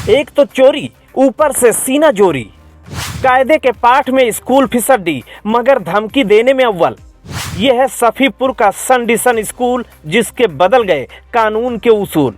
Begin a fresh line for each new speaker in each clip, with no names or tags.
एक तो चोरी, ऊपर से सीना जोरी। कायदे के पाठ में स्कूल फिसड्डी, मगर धमकी देने में अव्वल। यह है सफीपुर का संडिसन स्कूल, जिसके बदल गए कानून के उसूल।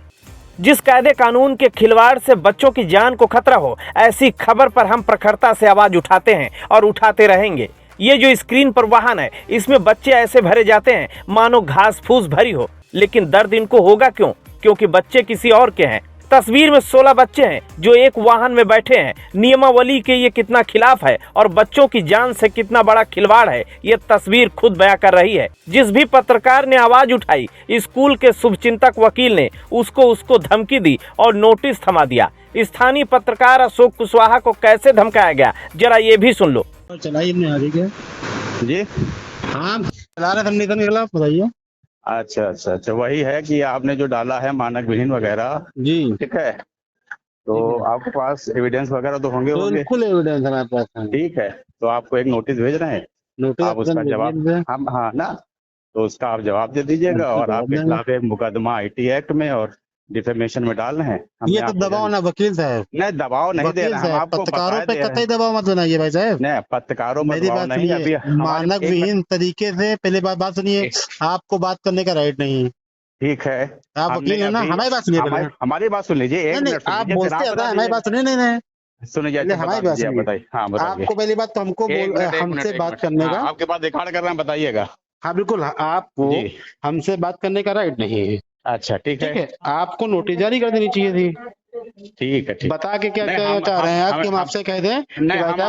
जिस कायदे कानून के खिलवाड़ से बच्चों की जान को खतरा हो, ऐसी खबर पर हम प्रखरता से आवाज उठाते हैं और उठाते रहेंगे। ये जो स्क्रीन पर वाहन है, इसमें बच्चे ऐसे भरे जाते हैं मानो घास फूस भरी हो, लेकिन दर्द इनको होगा क्यों? क्योंकि बच्चे किसी और के हैं। तस्वीर में 16 बच्चे हैं जो एक वाहन में बैठे हैं। नियमावली के ये कितना खिलाफ है और बच्चों की जान से कितना बड़ा खिलवाड़ है, ये तस्वीर खुद बयां कर रही है। जिस भी पत्रकार ने आवाज उठाई, स्कूल के शुभचिंतक वकील ने उसको धमकी दी और नोटिस थमा दिया। स्थानीय पत्रकार अशोक कुशवाहा को कैसे धमकाया गया, जरा ये भी सुन लो।
चलाइए जी, हाँ चला रहे संविधान के खिलाफ, बताइए।
अच्छा, वही है कि आपने जो डाला है मानक विहीन वगैरह,
जी
ठीक है, तो आपके पास एविडेंस वगैरह तो होंगे।
बिल्कुल एविडेंस हमारे पास है।
ठीक है, तो आपको एक नोटिस भेज रहे हैं,
नोटिस
आप उसका जवाब, हम हाँ ना, तो उसका आप जवाब दे दीजिएगा और आपके खिलाफ एक मुकदमा आईटी एक्ट में और डिफेमेशन में डाल रहे हैं।
ये तो दबाव ना वकील साहब,
नहीं दबाव नहीं दे रहे, हम आपको
पत्रकारों पे कतई दबाव मत बनाइए भाई साहब।
नहीं, पत्रकारों पर
मेरी
दबाव
बात
नहीं। अभी
सुनिए, मानक विहीन तरीके से पहले बात सुनिए, आपको बात करने का राइट नहीं है।
ठीक है,
आप वकील है ना, हमारी बात सुनिए।
हमारी बात सुन लीजिए, एक मिनट
आप बोलते हैं हमारी बात सुनिए। नहीं
सुनिए,
हमारी बात सुनिए,
बताइए। हाँ बताइए।
आपको पहली बात तो हमको हमसे बात करने का,
आपके पास रिकॉर्ड कर रहे हैं, बताइएगा।
हाँ बिल्कुल, आपको हमसे बात करने का राइट नहीं है।
अच्छा ठीक है,
आपको नोटिस जारी कर देनी चाहिए थी।
ठीक है,
बता के क्या कहना चाह रहे हैं आप कि हम आपसे कह दें कि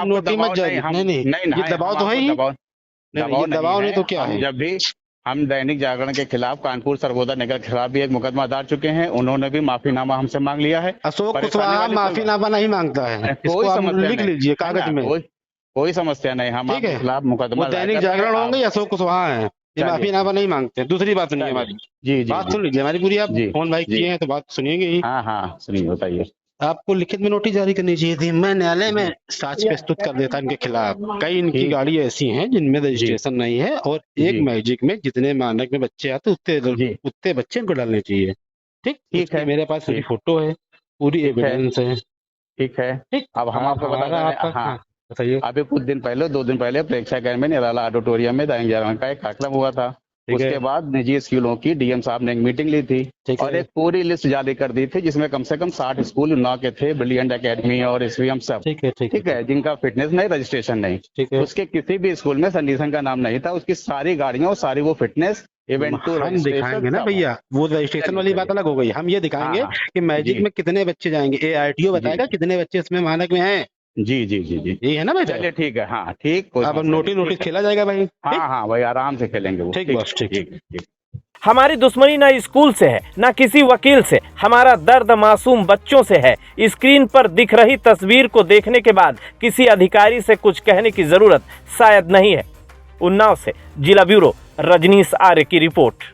नोटिस मत जारी? नहीं, ये दबाव तो है ही। दबाव नहीं तो क्या है?
जब भी हम दैनिक जागरण के खिलाफ, कानपुर सर्वोदय नगर के खिलाफ भी एक मुकदमा डाल चुके हैं, उन्होंने भी माफीनामा हमसे मांग लिया है।
अशोक कुशवाहा माफीनामा नहीं मांगता है,
कोई समस्या
लिख लीजिए कागज में,
कोई समस्या नहीं। हम आपके खिलाफ मुकदमा,
दैनिक जागरण होंगे, अशोक कुशवाहा है, ये माफीनामा नहीं मांगते। दूसरी बात सुनिए हमारी,
जी
बात सुन लीजिए हमारी पूरी। आप फोन भाई किए हैं तो बात सुनिएंगे ही।
हाँ सुनिए, बताइए।
आपको लिखित में नोटिस जारी करनी चाहिए थी। मैं न्यायालय में साक्ष्य प्रस्तुत कर देता इनके खिलाफ। कई इनकी गाड़ी ऐसी हैं जिनमें रजिस्ट्रेशन नहीं है, और एक मैजिक में जितने मानक में बच्चे आते उतने बच्चे इनको डालने चाहिए। ठीक है, मेरे पास पूरी फोटो है, पूरी एविडेंस है। ठीक है, अब हम आपको बता रहे हैं। बताइए।
अभी कुछ दिन पहले, 2 दिन पहले प्रेक्षागृह में निराला ऑडिटोरियम में दैनिक जागरण का एक कार्यक्रम हुआ था। उसके बाद निजी स्कूलों की डीएम साहब ने एक मीटिंग ली थी और एक पूरी लिस्ट जारी कर दी थी, जिसमें कम से कम 60 स्कूल उन्नाव के थे, ब्रिलियंट एकेडमी और एसवीएम सब। ठीक है, जिनका फिटनेस नहीं, रजिस्ट्रेशन नहीं। उसके किसी भी स्कूल में संडिसन का नाम नहीं था। उसकी सारी गाड़ियां और सारी वो फिटनेस इवेंट
हम दिखाएंगे ना भैया, वो रजिस्ट्रेशन वाली बात अलग हो गई। हम ये दिखाएंगे कि मैजिक में कितने बच्चे जाएंगे, ARTO बताएगा कितने बच्चे इसमें मानक में हैं। जी यही है ना भाई? चलिए
ठीक है, हाँ ठीक।
अब नोटिस खेला जाएगा भाई।
हाँ भाई, आराम से खेलेंगे वो।
ठीक बस, ठीक।
हमारी दुश्मनी ना स्कूल से है, ना किसी वकील से। हमारा दर्द मासूम बच्चों से है। स्क्रीन पर दिख रही तस्वीर को देखने के बाद किसी अधिकारी से कुछ कहने की जरूरत शायद नहीं है। उन्नाव से जिला ब्यूरो रजनीश आर्य की रिपोर्ट।